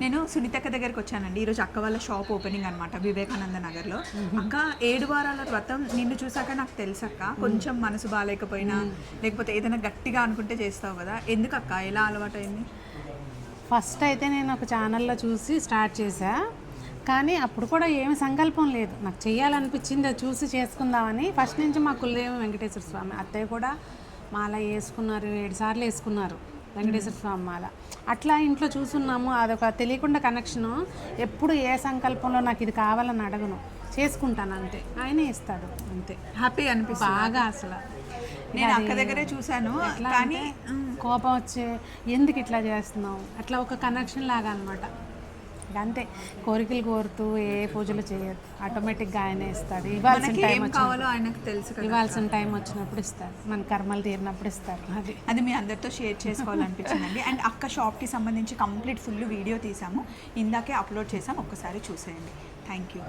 నేను సునీతక్క దగ్గరికి వచ్చానండి ఈరోజు. అక్క వాళ్ళ షాప్ ఓపెనింగ్ అనమాట వివేకానంద నగర్లో. అక్క 7 వారాల వ్రతం నిన్ను చూసాక నాకు తెలుసక్క, కొంచెం మనసు బాగాలేకపోయినా లేకపోతే ఏదైనా గట్టిగా అనుకుంటే చేస్తావు కదా, ఎందుకు అక్క, ఎలా అలవాటు అయింది? ఫస్ట్ అయితే నేను ఒక ఛానల్లో చూసి స్టార్ట్ చేశా, కానీ అప్పుడు కూడా ఏమి సంకల్పం లేదు. నాకు చేయాలనిపించింది, అది చూసి చేసుకుందామని. ఫస్ట్ నుంచి మా కులదేవం వెంకటేశ్వర స్వామి, అత్తయ్య కూడా మాల వేసుకున్నారు, 7 సార్లు వేసుకున్నారు వెంకటేశ్వర స్వామి మాల. అట్లా ఇంట్లో చూసున్నాము, అదొక తెలియకుండా కనెక్షను. ఎప్పుడు ఏ సంకల్పంలో నాకు ఇది కావాలని అడగను, చేసుకుంటాను అంతే, ఆయనే ఇస్తాడు అంతే. హ్యాపీ అనిపిస్తుంది బాగా అసలు. నేను అక్క దగ్గరే చూశాను, కానీ కోపం వచ్చే ఎందుకు ఇట్లా చేస్తున్నావు అట్లా ఒక కనెక్షన్ లాగా అనమాట. అంతే, కోరికలు కోరుతూ ఏ పూజలు చేయొద్దు, ఆటోమేటిక్గా ఆయనే ఇస్తాడు. ఇవ్వాల్సిన టైం కావాలో ఆయనకు తెలుసు కదా, ఇవ్వాల్సిన టైం వచ్చినప్పుడు ఇస్తారు, మన కర్మలు తీరినప్పుడు ఇస్తారు. అది మీ అందరితో షేర్ చేసుకోవాలనిపించిందండి. అండ్ అక్క షాప్కి సంబంధించి కంప్లీట్ ఫుల్ వీడియో తీసాము, ఇందాకే అప్లోడ్ చేసాము, ఒక్కసారి చూసేయండి. Thank you.